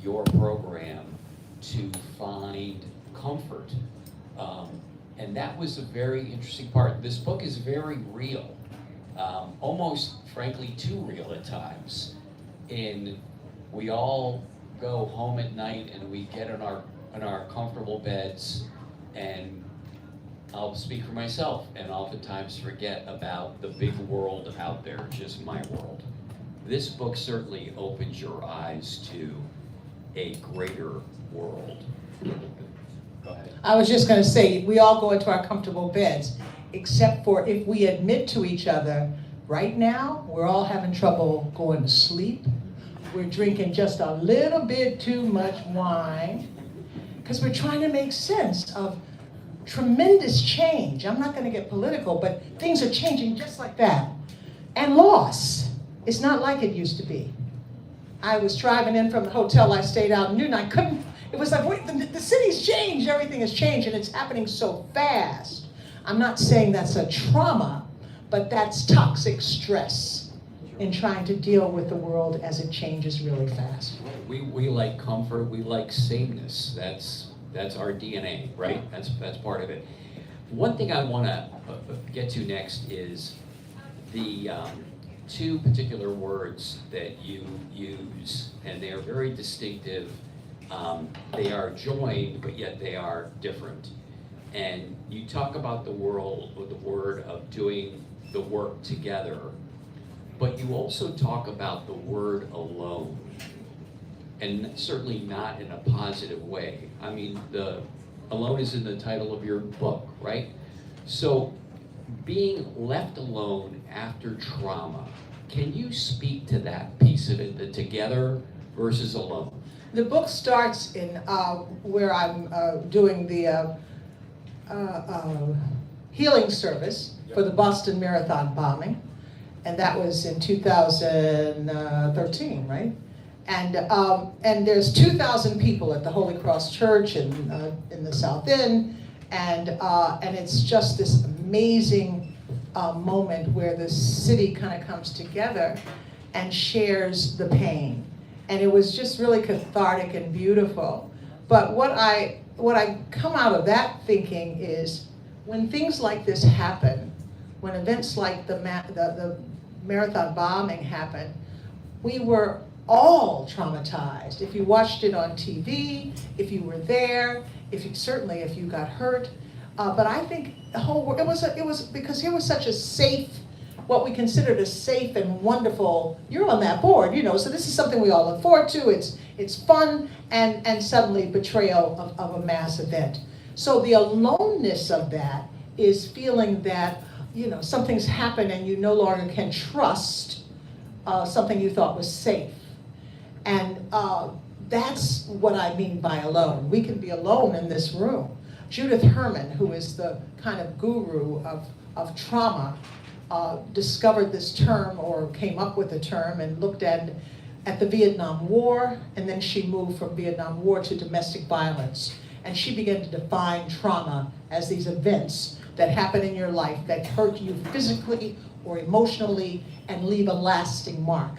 your program to find comfort. And that was a very interesting part. This book is very real, almost frankly too real at times. And we all go home at night and we get in our comfortable beds, and I'll speak for myself, and oftentimes forget about the big world out there, just my world. This book certainly opens your eyes to a greater world. Go ahead. I was just going to say, we all go into our comfortable beds, except for if we admit to each other, right now, we're all having trouble going to sleep. We're drinking just a little bit too much wine, because we're trying to make sense of tremendous change. I'm not going to get political, but things are changing just like that. And loss. It's not like it used to be. I was driving in from the hotel I stayed out in Newton. I couldn't, it was like, wait, the city's changed, everything has changed, and it's happening so fast. I'm not saying that's a trauma, but that's toxic stress in trying to deal with the world as it changes really fast. We like comfort, we like sameness. That's our DNA, right? That's part of it. One thing I want to get to next is the two particular words that you use, and they are very distinctive. They are joined, but yet they are different. And you talk about the word of doing the work together, but you also talk about the word alone, and certainly not in a positive way. I mean, the alone is in the title of your book, right? So being left alone after trauma, can you speak to that piece of it, the together versus alone? The book starts in where I'm doing the healing service for the Boston Marathon bombing, and that was in 2013, right? And there's 2,000 people at the Holy Cross Church in the South End, and it's just this amazing moment where the city kind of comes together and shares the pain, and it was just really cathartic and beautiful. But what I come out of that thinking is, when things like this happen, when events like the marathon bombing happened, we were all traumatized. If you watched it on TV, if you were there, if you got hurt. But I think the whole world, it was because here was such a safe, what we considered a safe and wonderful, you're on that board, so this is something we all look forward to, it's fun, and suddenly betrayal of a mass event. So the aloneness of that is feeling that, something's happened and you no longer can trust something you thought was safe. And that's what I mean by alone. We can be alone in this room. Judith Herman, who is the kind of guru of trauma, discovered this term, or came up with the term, and looked at the Vietnam War, and then she moved from Vietnam War to domestic violence. And she began to define trauma as these events that happen in your life that hurt you physically or emotionally and leave a lasting mark.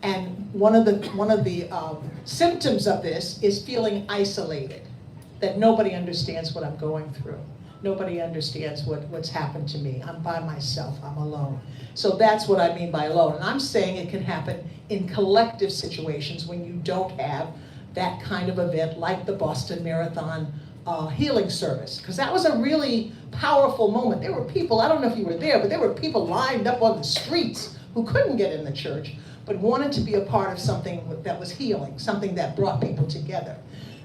And one of the symptoms of this is feeling isolated, that nobody understands what I'm going through. Nobody understands what's happened to me. I'm by myself, I'm alone. So that's what I mean by alone. And I'm saying it can happen in collective situations when you don't have that kind of event like the Boston Marathon healing service. Because that was a really powerful moment. There were people, I don't know if you were there, but there were people lined up on the streets who couldn't get in the church, but wanted to be a part of something that was healing, something that brought people together.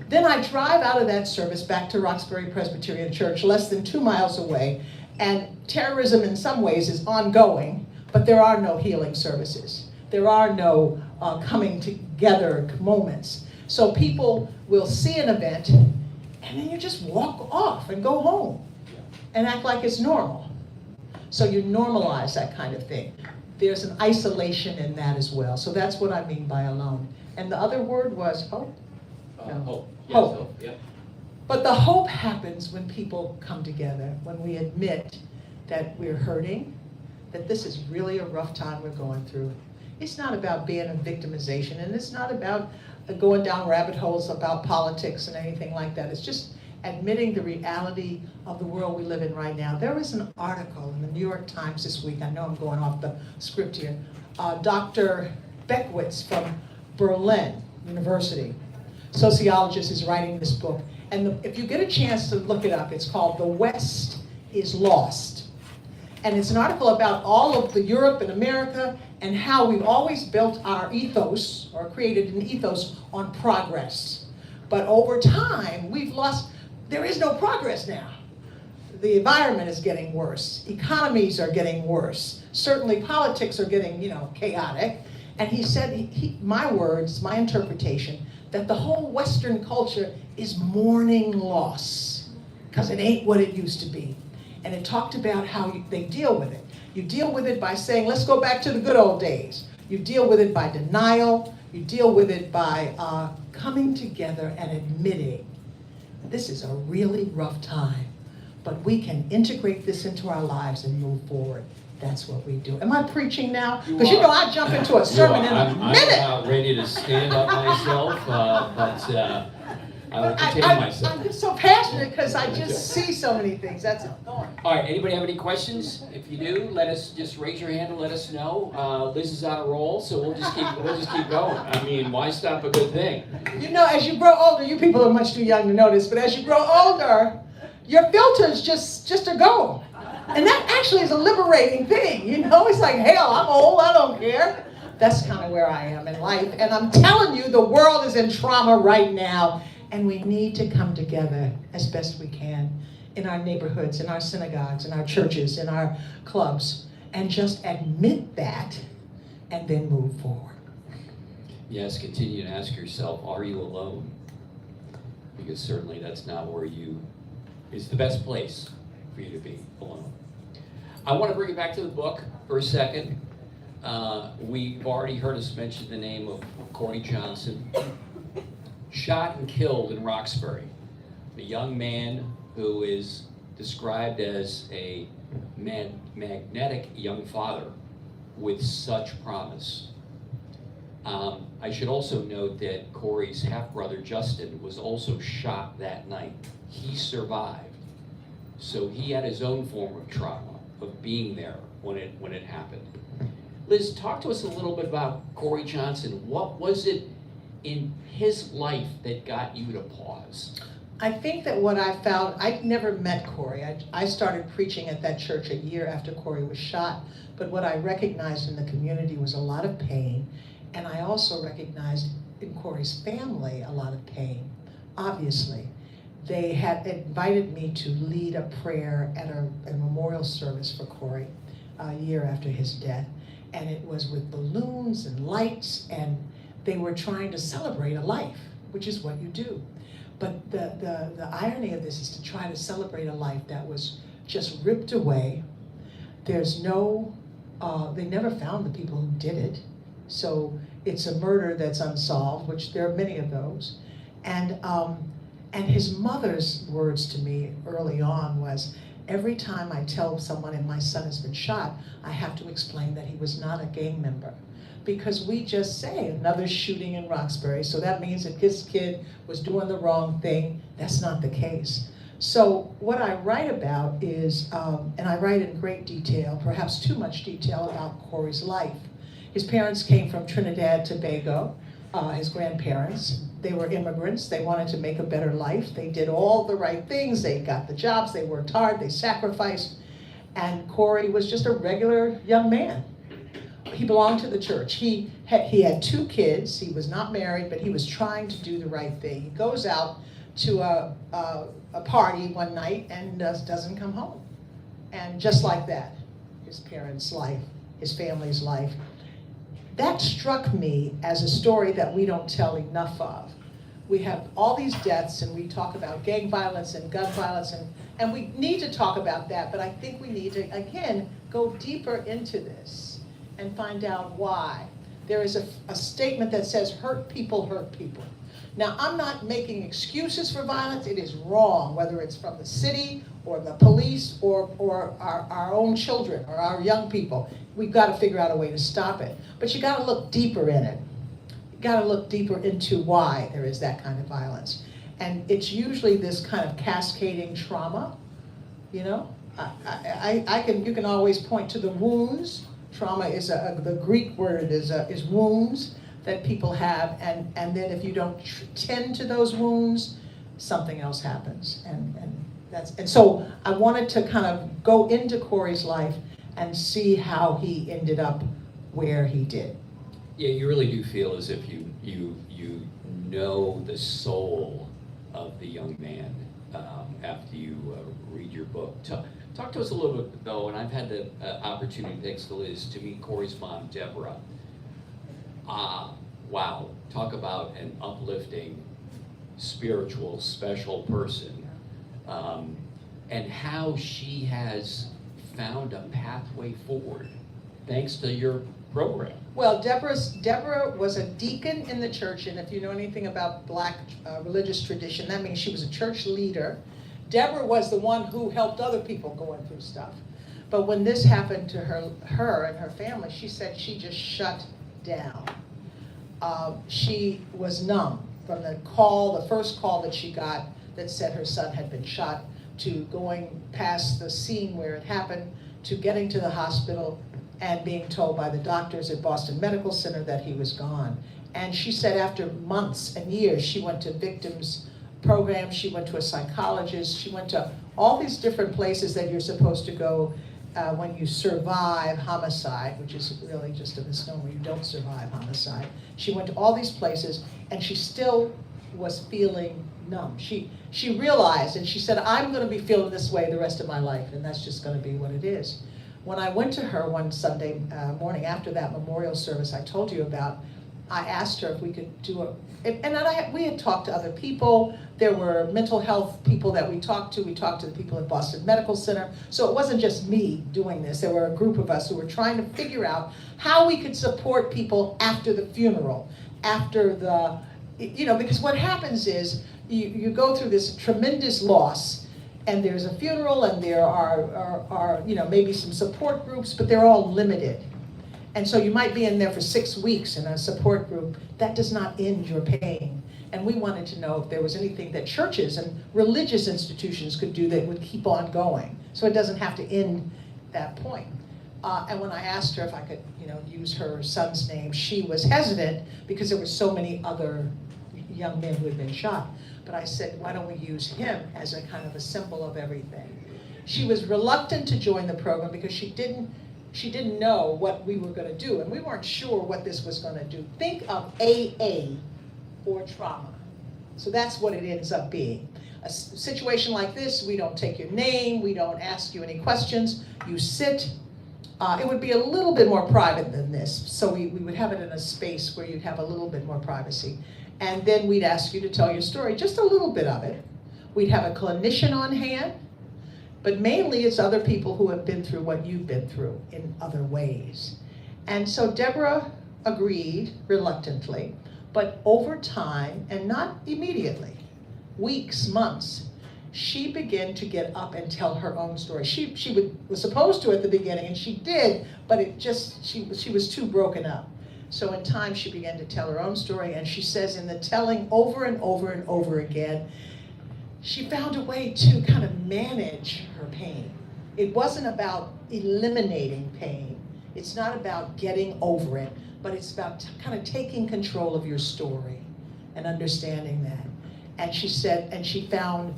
Then I drive out of that service back to Roxbury Presbyterian Church, less than 2 miles away, and terrorism in some ways is ongoing, but there are no healing services. There are no coming together moments. So people will see an event, and then you just walk off and go home and act like it's normal. So you normalize that kind of thing. There's an isolation in that as well. So that's what I mean by alone. And the other word was hope? No. Hope. Yes, Hope. hope. Yeah. But the hope happens when people come together, when we admit that we're hurting, that this is really a rough time we're going through. It's not about being a victimization, and it's not about going down rabbit holes about politics and anything like that. It's just admitting the reality of the world we live in right now. There was an article in the New York Times this week, I know I'm going off the script here, Dr. Beckwitz from Berlin University, sociologist, is writing this book. And if you get a chance to look it up, it's called The West is Lost. And it's an article about all of the Europe and America and how we've always built our ethos, or created an ethos, on progress. But over time, we've lost, there is no progress now. The environment is getting worse. Economies are getting worse. Certainly politics are getting, chaotic. And he said, my words, my interpretation, that the whole Western culture is mourning loss, because it ain't what it used to be. And it talked about how they deal with it. You deal with it by saying, let's go back to the good old days. You deal with it by denial. You deal with it by coming together and admitting, this is a really rough time, but we can integrate this into our lives and move forward. That's what we do. Am I preaching now? Because I jump into a sermon in a minute. I'm about ready to stand up myself, but I will contain myself. I'm just so passionate because I just see so many things. That's it. Go on. All right, anybody have any questions? If you do, let us just raise your hand and let us know. Liz is on a roll, so we'll just keep going. I mean, why stop a good thing? As you grow older, you people are much too young to know this, but as you grow older, your filters just are gone. And that actually is a liberating thing, It's like, hell, I'm old, I don't care. That's kind of where I am in life. And I'm telling you, the world is in trauma right now. And we need to come together as best we can in our neighborhoods, in our synagogues, in our churches, in our clubs, and just admit that and then move forward. Yes, continue to ask yourself, are you alone? Because certainly that's not where it's the best place for you to be alone. I want to bring you back to the book for a second. We've already heard us mention the name of Corey Johnson. Shot and killed in Roxbury. A young man who is described as a magnetic young father with such promise. I should also note that Corey's half-brother Justin was also shot that night. He survived. So he had his own form of trauma of being there when it happened. Liz, talk to us a little bit about Corey Johnson. What was it in his life that got you to pause? I think that what I found, I never met Corey. I started preaching at that church a year after Corey was shot, but what I recognized in the community was a lot of pain, and I also recognized in Corey's family a lot of pain, obviously. They had invited me to lead a prayer at a memorial service for Corey a year after his death, and it was with balloons and lights, and they were trying to celebrate a life, which is what you do. But the irony of this is to try to celebrate a life that was just ripped away. There's they never found the people who did it. So it's a murder that's unsolved, which there are many of those. And his mother's words to me early on was, every time I tell someone and my son has been shot, I have to explain that he was not a gang member. Because we just say another shooting in Roxbury, so that means that his kid was doing the wrong thing. That's not the case. So what I write about is, and I write in great detail, perhaps too much detail, about Corey's life. His parents came from Trinidad and Tobago, his grandparents. They were immigrants. They wanted to make a better life. They did all the right things. They got the jobs. They worked hard. They sacrificed. And Corey was just a regular young man. He belonged to the church. He had 2 kids. He was not married, but he was trying to do the right thing. He goes out to a party one night and doesn't come home. And just like that, his parents' life, his family's life. That struck me as a story that we don't tell enough of. We have all these deaths, and we talk about gang violence and gun violence, and we need to talk about that, but I think we need to, again, go deeper into this and find out why. There is a statement that says, hurt people hurt people. Now, I'm not making excuses for violence. It is wrong, whether it's from the city or the police or our own children or our young people. We've got to figure out a way to stop it. But you got to look deeper in it. You got to look deeper into why there is that kind of violence. And it's usually this kind of cascading trauma, you know? You can always point to the wounds. Trauma is the Greek word is wounds that people have, and then if you don't tend to those wounds, something else happens. And so I wanted to kind of go into Corey's life and see how he ended up where he did. Yeah, you really do feel as if you know the soul of the young man after you read your book. Talk to us a little bit, though, and I've had the opportunity, thanks to Liz, to meet Corey's mom, Deborah. Wow, talk about an uplifting, spiritual, special person, and how she has found a pathway forward, thanks to your program. Well, Deborah was a deacon in the church, and if you know anything about Black religious tradition, that means she was a church leader. Deborah was the one who helped other people going through stuff. But when this happened to her and her family, she said she just shut down. She was numb from the first call that she got that said her son had been shot, to going past the scene where it happened, to getting to the hospital and being told by the doctors at Boston Medical Center that he was gone. And she said after months and years, she went to victims programs, she went to a psychologist, she went to all these different places that you're supposed to go when you survive homicide, which is really just a misnomer, you don't survive homicide. She went to all these places, and she still was feeling numb. She realized, and she said, I'm gonna be feeling this way the rest of my life, and that's just gonna be what it is. When I went to her one Sunday morning after that memorial service I told you about, I asked her if we could do we had talked to other people. There were mental health people that we talked to. We talked to the people at Boston Medical Center. So it wasn't just me doing this. There were a group of us who were trying to figure out how we could support people after the funeral, because what happens is you go through this tremendous loss, and there's a funeral, and there are maybe some support groups, but they're all limited. And so you might be in there for 6 weeks in a support group. That does not end your pain. And we wanted to know if there was anything that churches and religious institutions could do that would keep on going, so it doesn't have to end that point. And when I asked her if I could, use her son's name, she was hesitant because there were so many other young men who had been shot. But I said, why don't we use him as a kind of a symbol of everything? She was reluctant to join the program because she didn't know what we were going to do, and we weren't sure what this was going to do. Think of AA or trauma. So that's what it ends up being. A situation like this, we don't take your name, we don't ask you any questions, you sit. It would be a little bit more private than this, so we would have it in a space where you'd have a little bit more privacy. And then we'd ask you to tell your story, just a little bit of it. We'd have a clinician on hand, but mainly it's other people who have been through what you've been through in other ways. And so Deborah agreed reluctantly, but over time, and not immediately, weeks, months, she began to get up and tell her own story. She was supposed to at the beginning, and she did, but she was too broken up. So in time, she began to tell her own story, and she says in the telling over and over and over again, she found a way to kind of manage her pain. It wasn't about eliminating pain. It's not about getting over it, but it's about kind of taking control of your story and understanding that. And she said, and she found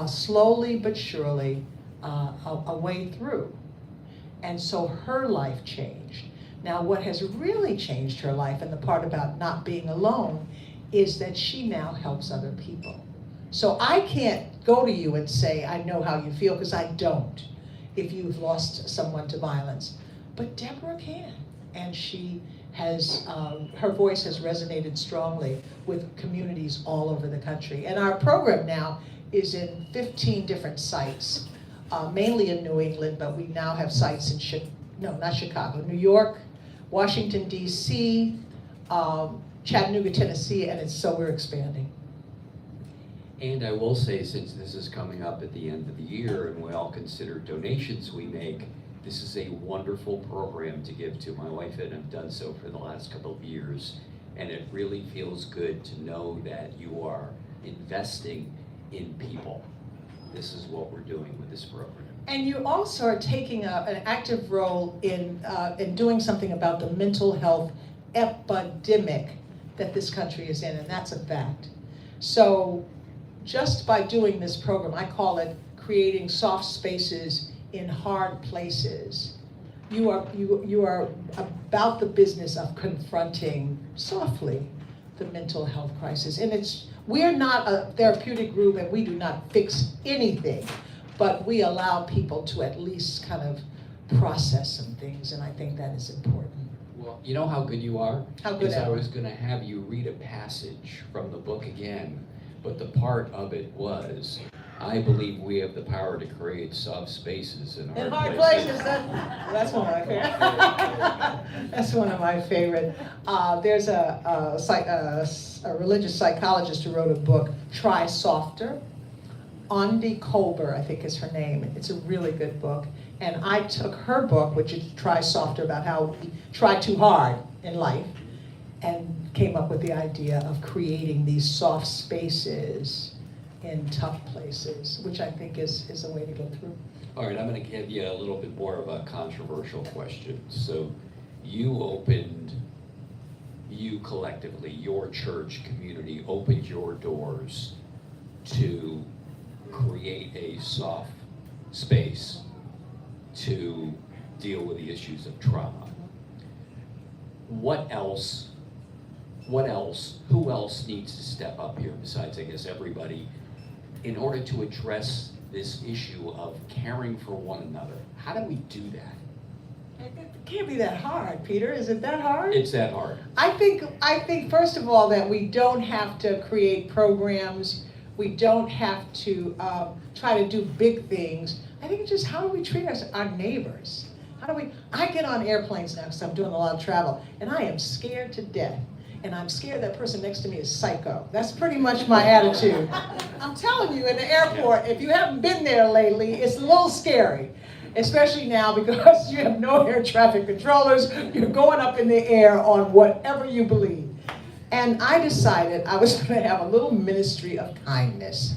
slowly but surely a way through. And so her life changed. Now, what has really changed her life, and the part about not being alone, is that she now helps other people. So I can't go to you and say, I know how you feel, because I don't, if you've lost someone to violence. But Deborah can, and she has, her voice has resonated strongly with communities all over the country. And our program now is in 15 different sites, mainly in New England, but we now have sites in, not Chicago, New York, Washington, D.C., Chattanooga, Tennessee, and we're expanding. And I will say, since this is coming up at the end of the year and we all consider donations we make, this is a wonderful program to give to. My wife and I've done so for the last couple of years. And it really feels good to know that you are investing in people. This is what we're doing with this program. And you also are taking an active role in doing something about the mental health epidemic that this country is in, and that's a fact. So just by doing this program, I call it creating soft spaces in hard places. You are about the business of confronting softly the mental health crisis. And we're not a therapeutic group, and we do not fix anything, but we allow people to at least kind of process some things, and I think that is important. Well, you know how good you are? How good Because I am I? was going to have you read a passage from the book again, but the part of it was, I believe we have the power to create soft spaces in In hard hard places. places, that's one of my favorite. That's one of my favorite. There's a religious psychologist who wrote a book, Try Softer. Ondi Kolber, I think is her name. It's a really good book. And I took her book, which is Try Softer, about how we try too hard in life, and came up with the idea of creating these soft spaces in tough places, which I think is a way to get through. All right, I'm going to give you a little bit more of a controversial question. So you collectively, your church community opened your doors to create a soft space to deal with the issues of trauma. What else? Who else needs to step up here besides, I guess, everybody, in order to address this issue of caring for one another? How do we do that? It can't be that hard, Peter. Is it that hard? It's that hard. I think first of all that we don't have to create programs. We don't have to try to do big things. I think it's just how do we treat our neighbors? I get on airplanes now because I'm doing a lot of travel, and I am scared to death. And I'm scared that person next to me is psycho. That's pretty much my attitude. I'm telling you, in the airport, if you haven't been there lately, it's a little scary. Especially now because you have no air traffic controllers. You're going up in the air on whatever you believe. And I decided I was going to have a little ministry of kindness.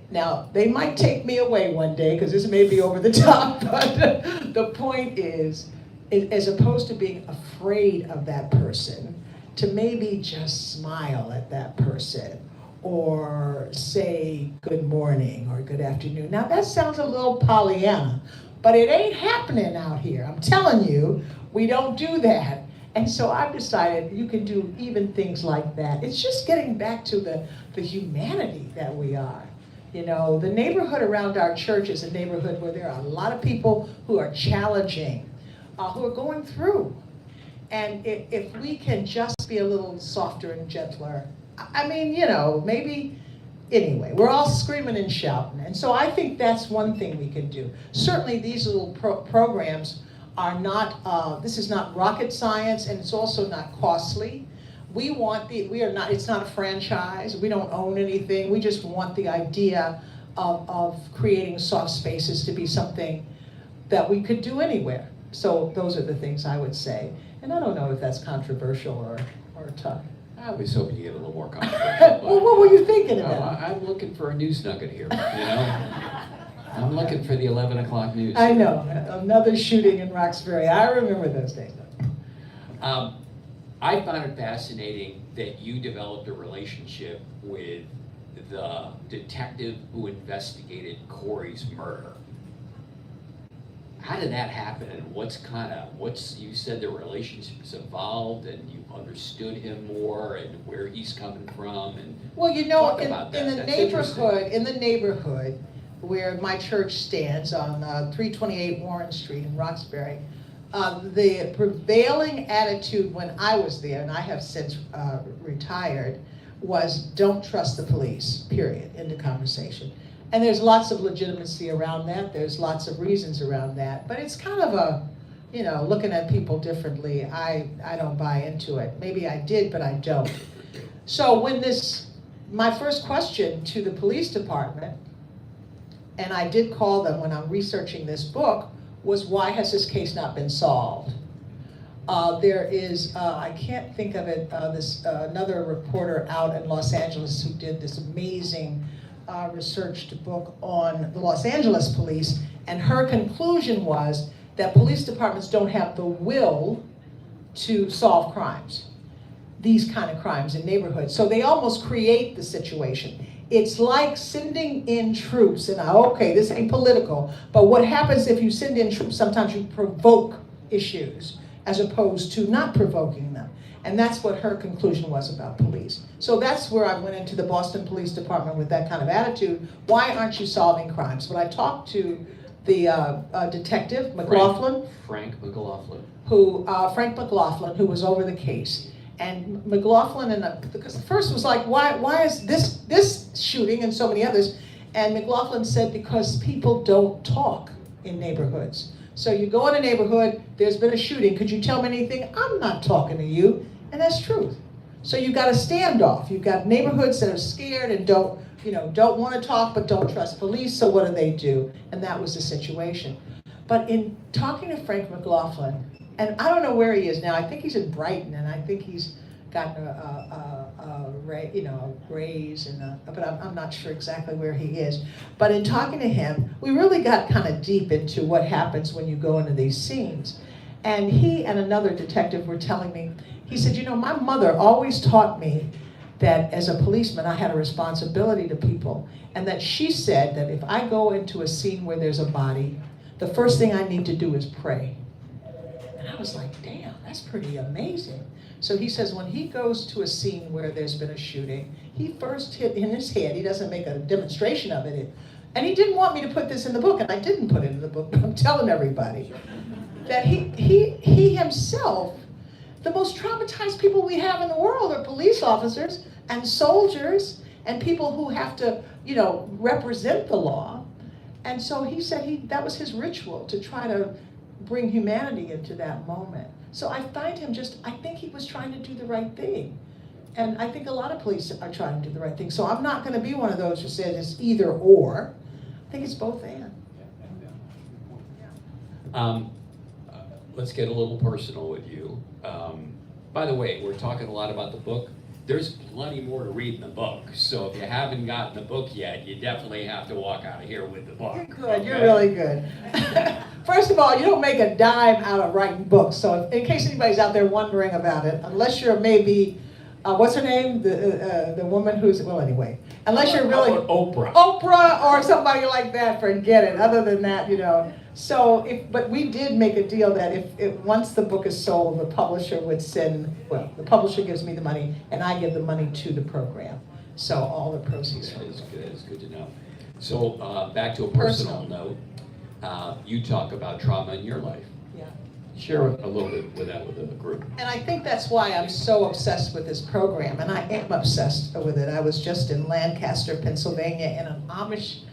Now, they might take me away one day because this may be over the top, but the point is, as opposed to being afraid of that person, to maybe just smile at that person or say good morning or good afternoon. Now, that sounds a little Pollyanna, but it ain't happening out here. I'm telling you, we don't do that. And so I've decided you can do even things like that. It's just getting back to the humanity that we are. You know, the neighborhood around our church is a neighborhood where there are a lot of people who are challenging, who are going through. And if we can just be a little softer and gentler, I mean, you know, maybe, anyway, we're all screaming and shouting. And so I think that's one thing we can do. Certainly these little programs are not, this is not rocket science, and it's also not costly. It's not a franchise. We don't own anything. We just want the idea of creating soft spaces to be something that we could do anywhere. So those are the things I would say. And I don't know if that's controversial or tough. I was hoping you get a little more controversial. Well, what were you thinking about? I'm looking for a news nugget here, you know? I'm looking for the 11 o'clock news. I know, another shooting in Roxbury. I remember those days. I found it fascinating that you developed a relationship with the detective who investigated Corey's murder. How did that happen, and you said the relationship's evolved and you understood him more and where he's coming from, and well, you know, talk about that. in the neighborhood where my church stands on 328 Warren Street in Roxbury, the prevailing attitude when I was there, and I have since retired, was don't trust the police, period, end of conversation. And there's lots of legitimacy around that. There's lots of reasons around that. But it's kind of a, you know, looking at people differently. I don't buy into it. Maybe I did, but I don't. So when my first question to the police department, and I did call them when I'm researching this book, was why has this case not been solved? There is, I can't think of it, another reporter out in Los Angeles who did this amazing researched book on the Los Angeles police, and her conclusion was that police departments don't have the will to solve crimes, these kind of crimes in neighborhoods. So they almost create the situation. It's like sending in troops, and okay, this ain't political, but what happens if you send in troops, sometimes you provoke issues as opposed to not provoking them. And that's what her conclusion was about police. So that's where I went into the Boston Police Department with that kind of attitude. Why aren't you solving crimes? When I talked to the detective, McLaughlin. Frank McLaughlin. Frank McLaughlin, who was over the case. And McLaughlin, because the first was like, why is this shooting and so many others? And McLaughlin said, because people don't talk in neighborhoods. So you go in a neighborhood, there's been a shooting, could you tell me anything? I'm not talking to you, and that's truth. So you've got a standoff. You've got neighborhoods that are scared and don't want to talk but don't trust police, so what do? And that was the situation. But in talking to Frank McLaughlin, and I don't know where he is now, I think he's in Brighton, and I think he's gotten a raise, but I'm not sure exactly where he is. But in talking to him, we really got kind of deep into what happens when you go into these scenes. And he and another detective were telling me, he said, my mother always taught me that as a policeman, I had a responsibility to people. And that she said that if I go into a scene where there's a body, the first thing I need to do is pray. And I was like, damn, that's pretty amazing. So he says when he goes to a scene where there's been a shooting, he first hit in his head, he doesn't make a demonstration of it, and he didn't want me to put this in the book, and I didn't put it in the book, but I'm telling everybody, that he himself, the most traumatized people we have in the world are police officers and soldiers and people who have to, represent the law. And so he said that was his ritual, to try to bring humanity into that moment. So I find him I think he was trying to do the right thing. And I think a lot of police are trying to do the right thing. So I'm not going to be one of those who says it's either or. I think it's both and. Let's get a little personal with you. By the way, we're talking a lot about the book. There's plenty more to read in the book. So if you haven't gotten the book yet, you definitely have to walk out of here with the book. You're good. Okay? You're really good. First of all, you don't make a dime out of writing books. So in case anybody's out there wondering about it, unless you're maybe, what's her name? The woman who's, well, anyway. Unless you're really... Oprah. Oprah or somebody like that, forget it. Other than that, So, but we did make a deal that if once the book is sold, the publisher would the publisher gives me the money, and I give the money to the program. So all the proceeds. That is good. It's good to know. So back to a personal note. You talk about trauma in your life. Yeah. Share a little bit with that with the group. And I think that's why I'm so obsessed with this program, and I am obsessed with it. I was just in Lancaster, Pennsylvania, in an Amish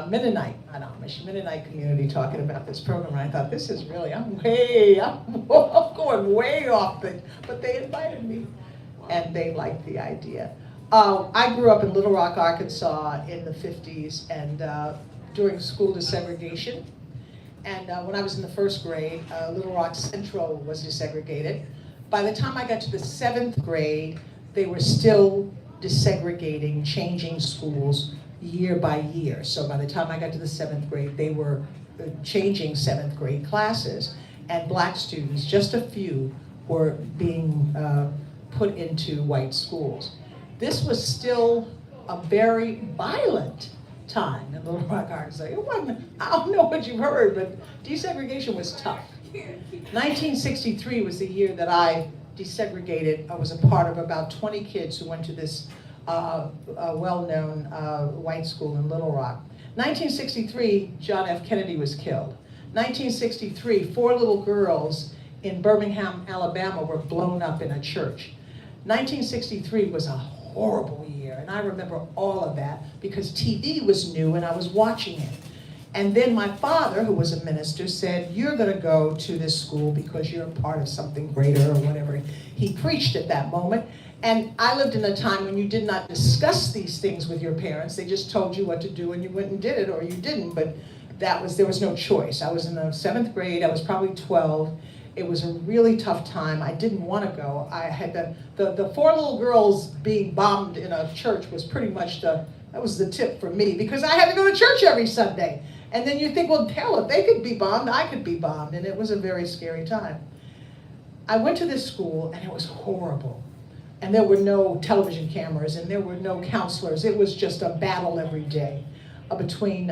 Mennonite community talking about this program, and I thought, this is really, I'm going way off, but they invited me, and they liked the idea. I grew up in Little Rock, Arkansas in the 50s, and during school desegregation, and when I was in the first grade, Little Rock Central was desegregated. By the time I got to the 7th grade, they were still desegregating, changing schools year by year. So by the time I got to the 7th grade, they were changing 7th grade classes, and black students, just a few, were being put into white schools. This was still a very violent time in Little Rock, Arkansas. It wasn't, I don't know what you've heard, but desegregation was tough. 1963 was the year that I desegregated. I was a part of about 20 kids who went to this well-known white school in Little Rock. 1963, John F. Kennedy was killed. 1963, 4 little girls in Birmingham, Alabama were blown up in a church. 1963 was a horrible year, and I remember all of that because TV was new and I was watching it. And then my father, who was a minister, said, you're going to go to this school because you're a part of something greater or whatever. He preached at that moment. And I lived in a time when you did not discuss these things with your parents. They just told you what to do and you went and did it, or you didn't, but there was no choice. I was in the 7th grade, I was probably 12, It was a really tough time. I didn't want to go. I had the 4 little girls being bombed in a church was pretty much that was the tip for me, because I had to go to church every Sunday. And then you think, well, hell, if they could be bombed, I could be bombed. And it was a very scary time. I went to this school, and it was horrible. And there were no television cameras, and there were no counselors. It was just a battle every day between,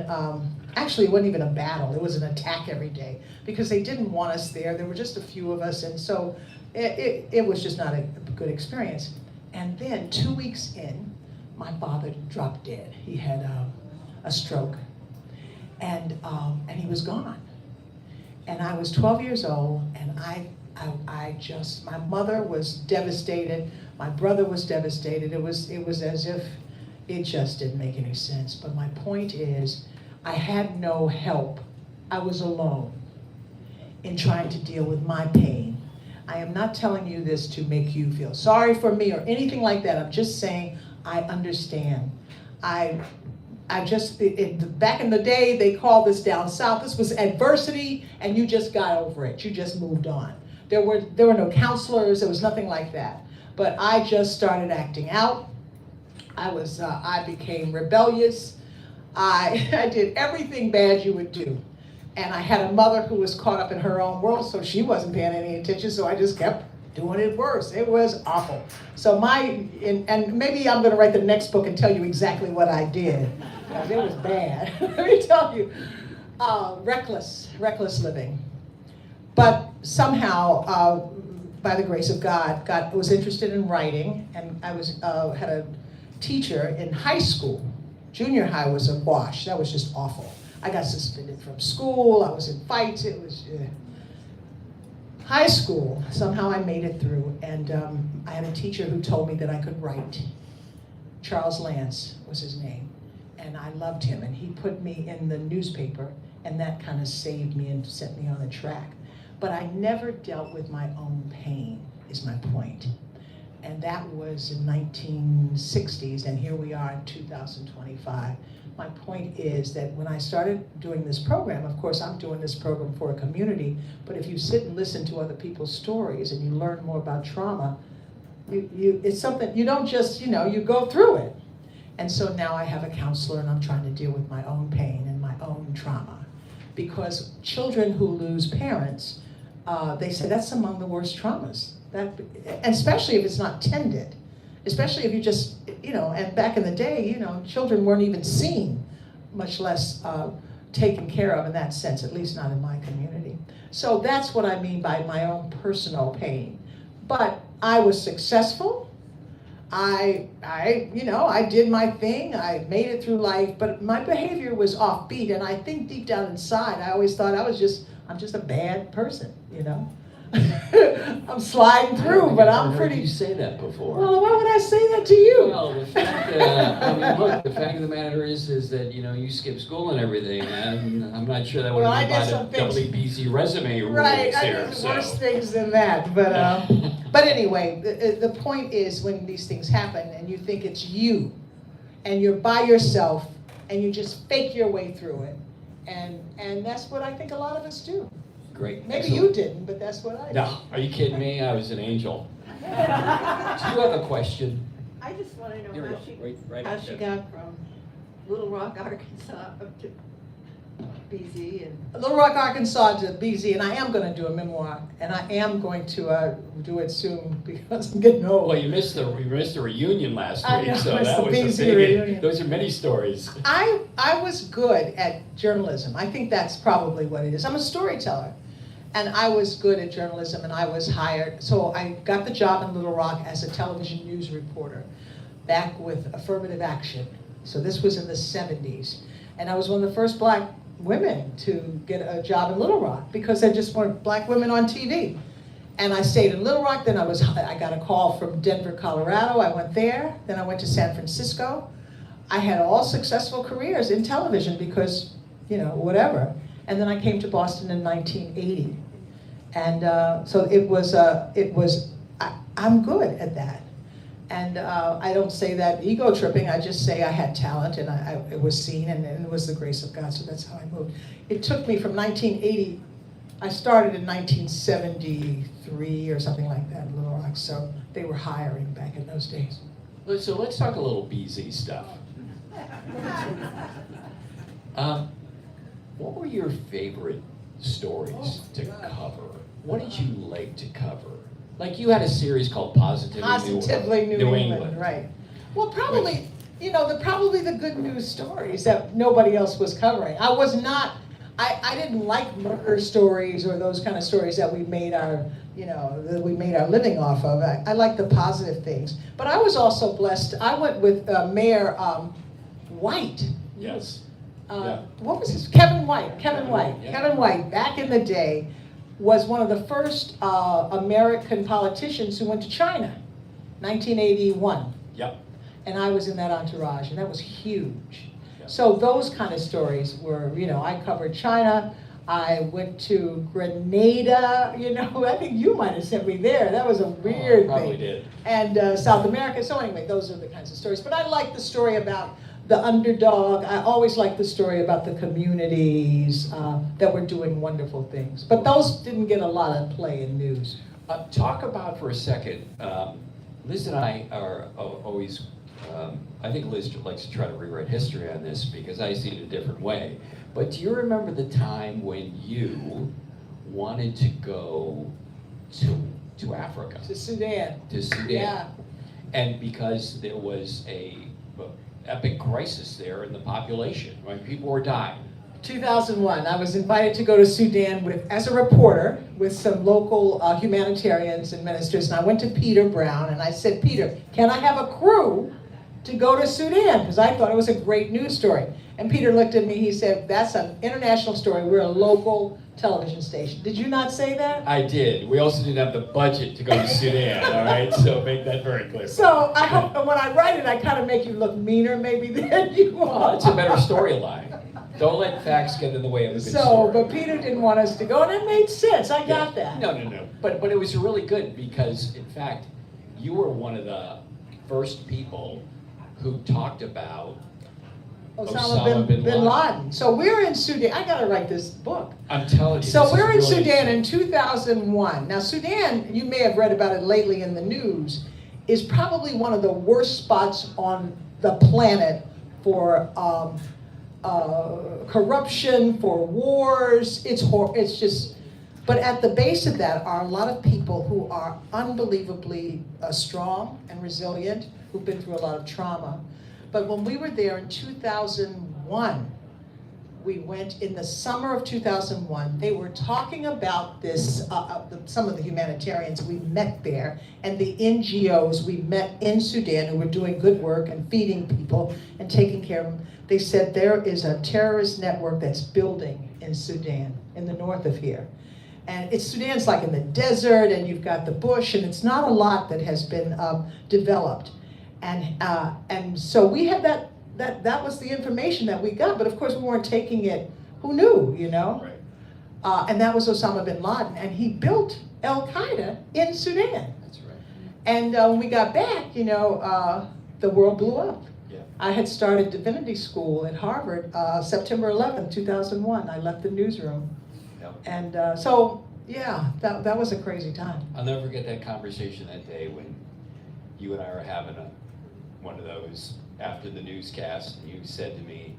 actually, it wasn't even a battle. It was an attack every day, because they didn't want us there. There were just a few of us, and so it was just not a good experience. And then 2 weeks in, my father dropped dead. He had a stroke. And he was gone. And I was 12 years old, and I just, my mother was devastated, my brother was devastated. It was as if it just didn't make any sense. But my point is, I had no help. I was alone in trying to deal with my pain. I am not telling you this to make you feel sorry for me or anything like that. I'm just saying I understand. Back in the day, they called this down south, this was adversity, and you just got over it. You just moved on. There were no counselors, there was nothing like that. But I just started acting out. I became rebellious. I did everything bad you would do. And I had a mother who was caught up in her own world, so she wasn't paying any attention, so I just kept doing it worse. It was awful. So and maybe I'm gonna write the next book and tell you exactly what I did, because it was bad. Let me tell you, reckless living. But somehow, by the grace of God, was interested in writing, and I had a teacher in high school. Junior high was a wash. That was just awful. I got suspended from school. I was in fights. It was high school. Somehow I made it through, and I had a teacher who told me that I could write. Charles Lance was his name, and I loved him. And he put me in the newspaper, and that kind of saved me and set me on the track. But I never dealt with my own pain, is my point. And that was in 1960s, and here we are in 2025. My point is that when I started doing this program, of course I'm doing this program for a community, but if you sit and listen to other people's stories and you learn more about trauma, it's something, you don't just, you go through it. And so now I have a counselor, and I'm trying to deal with my own pain and my own trauma. Because children who lose parents, they say that's among the worst traumas. And especially if it's not tended. Especially if you just, and back in the day, children weren't even seen, much less taken care of in that sense, at least not in my community. So that's what I mean by my own personal pain. But I was successful. I did my thing. I made it through life, but my behavior was offbeat. And I think deep down inside, I always thought I'm just a bad person, I'm sliding through, but I'm pretty. You say that before. Well, why would I say that to you? Well, the fact, look, the fact of the matter is that you skip school and everything, and I'm not sure that would be by the WBC resume rules right, here. I did worse things than that, but anyway, the point is when these things happen and you think it's you, and you're by yourself, and you just fake your way through it, and that's what I think a lot of us do. Great. Maybe you didn't, but that's what I did. No, are you kidding me? I was an angel. Do you have a question? I just want to know How she got from Little Rock, Arkansas up to BZ and Little Rock, Arkansas to BZ, and I am going to do a memoir, and I am going to do it soon because I'm getting old. Well, you missed the reunion last I week, know, so it's that the was a BZ big. reunion. Those are many stories. I was good at journalism. I think that's probably what it is. I'm a storyteller. And I was good at journalism, and I was hired. So I got the job in Little Rock as a television news reporter, back with affirmative action. So this was in the 70s. And I was one of the first black women to get a job in Little Rock because there just weren't black women on TV. And I stayed in Little Rock, then I got a call from Denver, Colorado. I went there, then I went to San Francisco. I had all successful careers in television because, whatever. And then I came to Boston in 1980. And so I'm good at that. And I don't say that ego tripping, I just say I had talent and it was seen and it was the grace of God, so that's how I moved. It took me from 1980 I started in 1973 or something like that in Little Rock, so they were hiring back in those days. So let's talk a little BZ stuff. What were your favorite stories to cover? What did you like to cover? Like you had a series called Positively New England, right. Well, probably, probably the good news stories that nobody else was covering. I didn't like murder stories or those kind of stories that we made our living off of. I like the positive things. But I was also blessed. I went with Mayor White. Yes. What was his? Kevin White. Kevin White. Yeah. Kevin White, back in the day, was one of the first American politicians who went to China, 1981. Yep. And I was in that entourage, and that was huge. Yep. So those kind of stories were, I covered China. I went to Grenada, I think you might have sent me there. That was a weird probably thing. did. And South America. So anyway, those are the kinds of stories. But I like the story about the underdog. I always liked the story about the communities that were doing wonderful things. But those didn't get a lot of play in news. Talk about for a second, Liz and I are always, I think Liz likes to try to rewrite history on this because I see it a different way. But do you remember the time when you wanted to go to Africa? To Sudan. To Sudan. Yeah. And because there was a epic crisis there in the population, right? People were dying. 2001, I was invited to go to Sudan as a reporter with some local humanitarians and ministers, and I went to Peter Brown and I said, Peter, can I have a crew to go to Sudan? Because I thought it was a great news story. And Peter looked at me, he said, that's an international story, we're a local television station. Did you not say that? I did. We also didn't have the budget to go to Sudan, all right? So make that very clear. So I hope when I write it, I kind of make you look meaner maybe than you are. Well, it's a better storyline. Don't let facts get in the way of a good So, story. but Peter didn't want us to go, and it made sense. I got that. No. But it was really good because, in fact, you were one of the first people who talked about Osama bin Laden. So we're in Sudan. I got to write this book. I'm telling you. So this we're in is really Sudan in 2001. Now, Sudan, you may have read about it lately in the news, is probably one of the worst spots on the planet for corruption, for wars. It's just, but at the base of that are a lot of people who are unbelievably strong and resilient, who've been through a lot of trauma. But when we were there in 2001, we went in the summer of 2001, they were talking about this, some of the humanitarians we met there, and the NGOs we met in Sudan who were doing good work and feeding people and taking care of them. They said there is a terrorist network that's building in Sudan, in the north of here. And Sudan's like in the desert, and you've got the bush, and it's not a lot that has been developed. And so we had that was the information that we got, but of course we weren't taking it. Who knew, Right. And that was Osama bin Laden, and he built Al Qaeda in Sudan. That's right. And when we got back, the world blew up. Yeah. I had started divinity school at Harvard September 11th, 2001. I left the newsroom. Yep. And so, yeah, that was a crazy time. I'll never forget that conversation that day when you and I were having one of those after the newscast, and you said to me,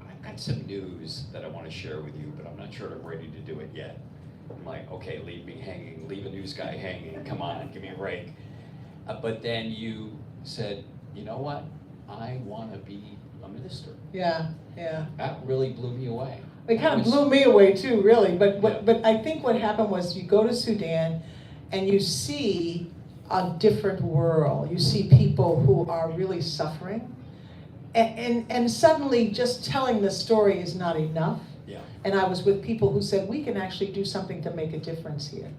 I've got some news that I want to share with you, but I'm not sure I'm ready to do it yet. I'm like, okay, leave me hanging, leave a news guy hanging, come on, give me a break. But then you said, you know what, I want to be a minister. Yeah. That really blew me away. It kind of blew me away too, really. But I think what happened was you go to Sudan and you see a different world. You see people who are really suffering. And suddenly just telling the story is not enough. Yeah. And I was with people who said, we can actually do something to make a difference here.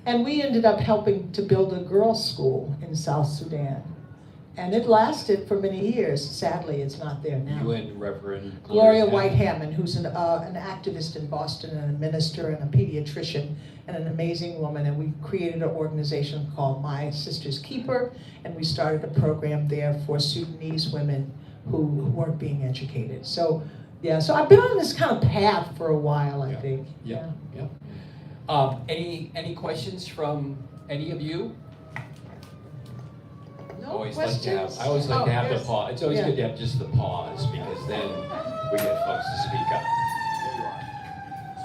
And we ended up helping to build a girls' school in South Sudan. And it lasted for many years. Sadly, it's not there now. You and Reverend Gloria White-Hammond, who's an activist in Boston and a minister and a pediatrician and an amazing woman. And we created an organization called My Sister's Keeper. And we started a program there for Sudanese women who weren't being educated. So Yeah, so I've been on this kind of path for a while, I think. Yeah. Any questions from any of you? No Always questions? I always like to have the yes. pause. It's always Yeah. good to have just the pause, because then we get folks to speak up. There you are.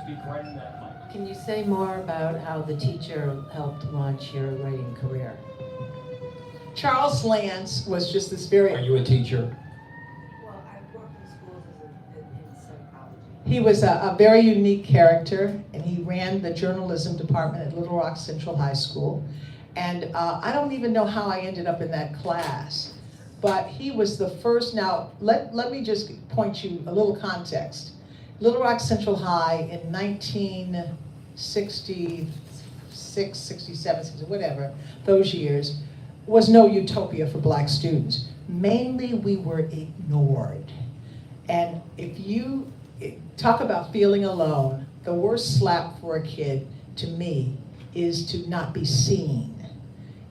Speak right in that mic. Can you say more about how the teacher helped launch your writing career? Charles Lance was just this very, Are you a teacher? Well, I've worked in schools in psychology. he was a very unique character, and he ran the journalism department at Little Rock Central High School. And I don't even know how I ended up in that class, but he was the first. Now, let me just point you a little context. Little Rock Central High in 1966, 67, whatever, those years, was no utopia for black students. Mainly, we were ignored. And if you talk about feeling alone, the worst slap for a kid, to me, is to not be seen,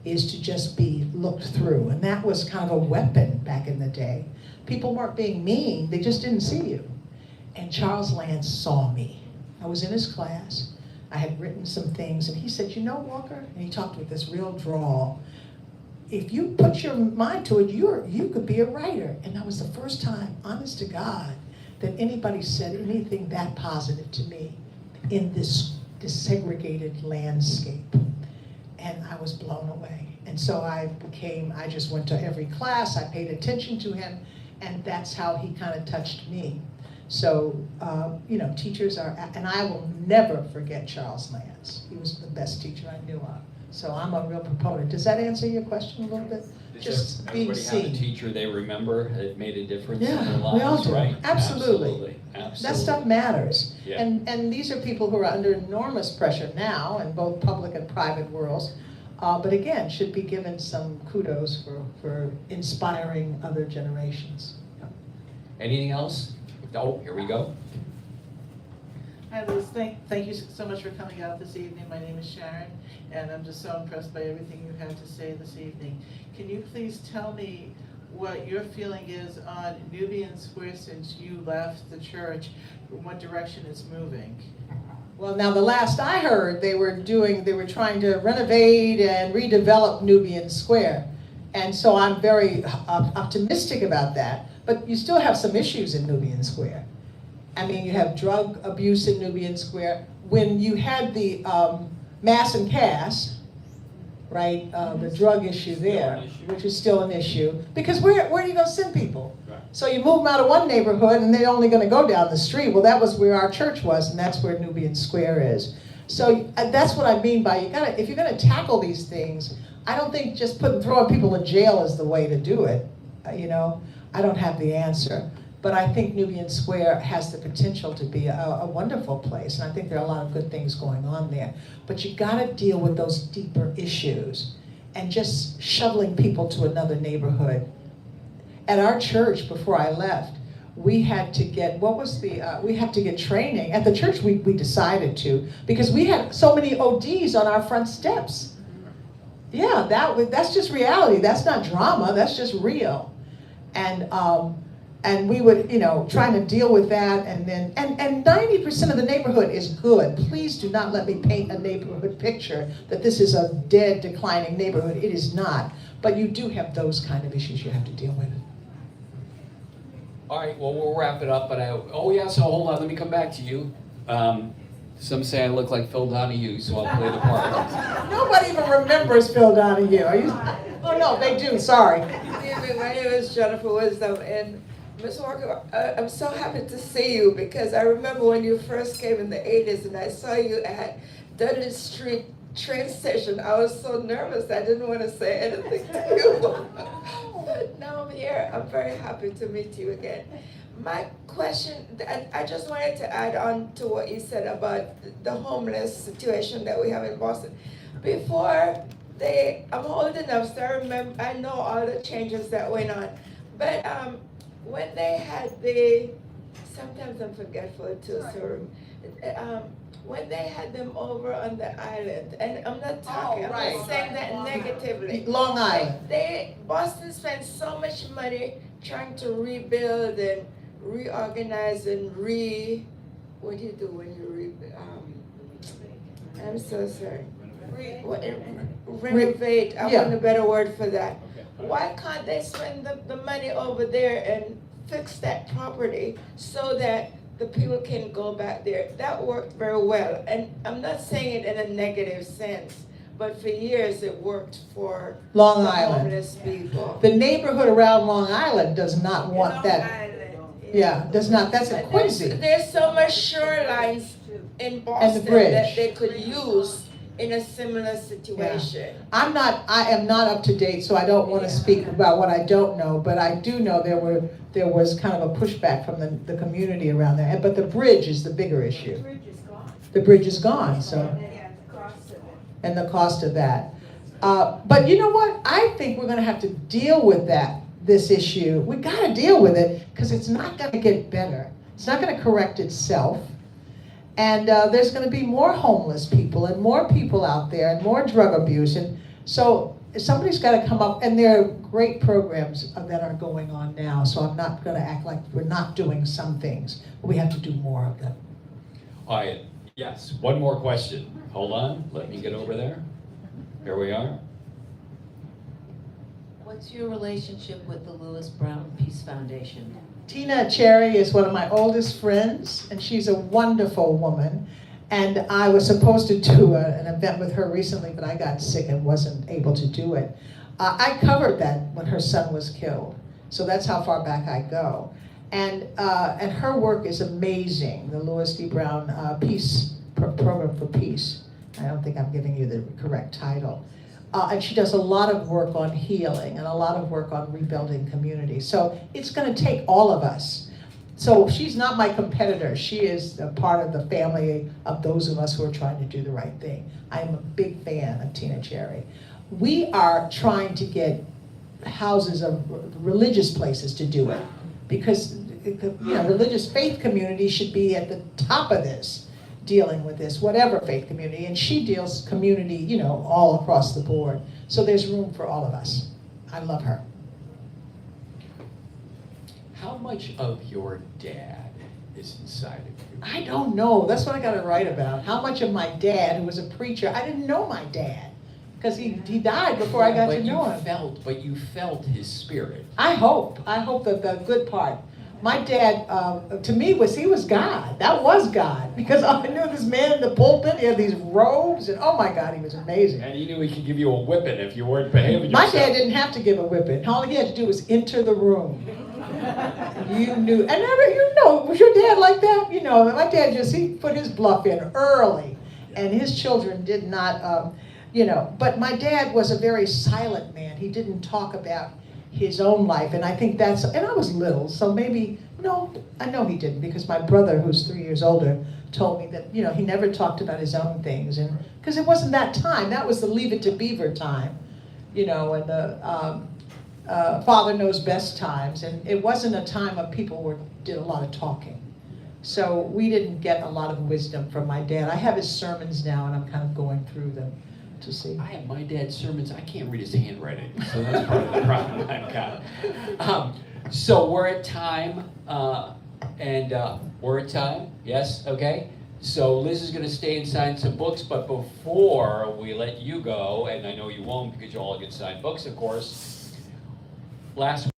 is to just be looked through. And that was kind of a weapon back in the day. People weren't being mean, they just didn't see you. And Charles Lance saw me. I was in his class, I had written some things, and he said, you know, Walker, and he talked with this real drawl, if you put your mind to it, you could be a writer. And that was the first time, honest to God, that anybody said anything that positive to me in this segregated landscape. And I was blown away. And so I just went to every class, I paid attention to him, and that's how he kind of touched me. So, teachers are, and I will never forget Charles Lance. He was the best teacher I knew of. So I'm a real proponent. Does that answer your question a little bit? Just being Everybody have a seen. teacher they remember that made a difference in Yeah, their we all lives, do. right? Absolutely. Absolutely. That stuff matters. Yeah. And these are people who are under enormous pressure now in both public and private worlds. But again, should be given some kudos for inspiring other generations. Anything else? Oh, here we go. Hi Liz, thank you so much for coming out this evening. My name is Sharon, and I'm just so impressed by everything you had to say this evening. Can you please tell me what your feeling is on Nubian Square since you left the church, what direction it's moving? Well, now the last I heard, they were trying to renovate and redevelop Nubian Square. And so I'm very optimistic about that. But you still have some issues in Nubian Square. I mean, you have drug abuse in Nubian Square. When you had the mass and Cass, right, the drug issue there, which is still an issue, because where are you going to send people? Right. So you move them out of one neighborhood and they're only going to go down the street. Well, that was where our church was, and that's where Nubian Square is. So that's what I mean by if you're going to tackle these things, I don't think just throwing people in jail is the way to do it. I don't have the answer. But I think Nubian Square has the potential to be a wonderful place, and I think there are a lot of good things going on there. But you gotta deal with those deeper issues, and just shoveling people to another neighborhood. At our church, before I left, we had to get, we had to get training. At the church, we decided to, because we had so many ODs on our front steps. Yeah, that's just reality. That's not drama, that's just real. And we would, trying to deal with that, and 90% of the neighborhood is good. Please do not let me paint a neighborhood picture that this is a dead, declining neighborhood. It is not. But you do have those kind of issues you have to deal with. All right, well, we'll wrap it up, but so hold on, let me come back to you. Some say I look like Phil Donahue, so I'll play the part. Nobody even remembers Phil Donahue. Oh no, they do, sorry. Good evening, my name is Jennifer Wisdom, and Ms. Walker, I'm so happy to see you because I remember when you first came in the 80s and I saw you at Dudley Street train station. I was so nervous, I didn't want to say anything to you. But now I'm here, I'm very happy to meet you again. My question, I just wanted to add on to what you said about the homeless situation that we have in Boston. Before I'm old enough, so I know all the changes that went on. But when they had sometimes I'm forgetful too, so when they had them over on the island, and I'm not talking, I'm right. not saying that negatively. Long Island. Boston spent so much money trying to rebuild and reorganize and what do you do when you I'm so sorry. Renovate, I Yeah. want a better word for that. Okay. Why can't they spend the money over there and fix that property so that the people can go back there? That worked very well, and I'm not saying it in a negative sense, but for years it worked for Long the Island. homeless people. The neighborhood around Long Island does not want that. Yeah, does not, that's in But Quincy. there's so much shorelines in Boston bridge. that they could use in a similar situation. I am not up to date, so I don't want to speak about what I don't know, but I do know there was kind of a pushback from the community around there. But the bridge is the bigger issue. The bridge is gone, so. And the cost of that. But you know what? I think we're gonna have to deal with this issue. We gotta deal with it, because it's not gonna get better. It's not gonna correct itself. And there's going to be more homeless people and more people out there and more drug abuse. And so somebody's got to come up, and there are great programs that are going on now. So I'm not going to act like we're not doing some things. But we have to do more of them. All right, yes, one more question. Hold on, let me get over there. Here we are. What's your relationship with the Lewis Brown Peace Foundation? Tina Cherry is one of my oldest friends, and she's a wonderful woman. And I was supposed to do an event with her recently, but I got sick and wasn't able to do it. I covered that when her son was killed, so that's how far back I go. And her work is amazing, the Lewis D. Brown Peace Program for Peace. I don't think I'm giving you the correct title. And she does a lot of work on healing and a lot of work on rebuilding communities. So it's going to take all of us. So she's not my competitor. She is a part of the family of those of us who are trying to do the right thing. I am a big fan of Tina Cherry. We are trying to get houses of religious places to do it, because religious faith communities should be at the top of this, dealing with this, whatever faith community, and she deals community, all across the board. So there's room for all of us. I love her. How much of your dad is inside of you? I don't know. That's what I got to write about. How much of my dad, who was a preacher, I didn't know my dad, because he died before I got to know him. But you felt his spirit. I hope that the good part. My dad, to me, he was God. That was God. Because I knew this man in the pulpit, he had these robes, and oh my God, he was amazing. And he knew he could give you a whipping if you weren't behaving My yourself. dad didn't have to give a whipping. All he had to do was enter the room. You knew. And was your dad like that? My dad he put his bluff in early. And his children did not, But my dad was a very silent man. He didn't talk about his own life, and I think and I was little, so maybe, no, I know he didn't, because my brother, who's 3 years older, told me that, he never talked about his own things, and because it wasn't that time. That was the Leave It to Beaver time, and the Father Knows Best times, and it wasn't a time of people did a lot of talking. So we didn't get a lot of wisdom from my dad. I have his sermons now, and I'm kind of going through them to see. I have my dad's sermons. I can't read his handwriting, so that's part of the problem I've got. So we're at time, we're at time. Yes, okay. So Liz is going to stay and sign some books, but before we let you go, and I know you won't because you all get signed books, of course. Last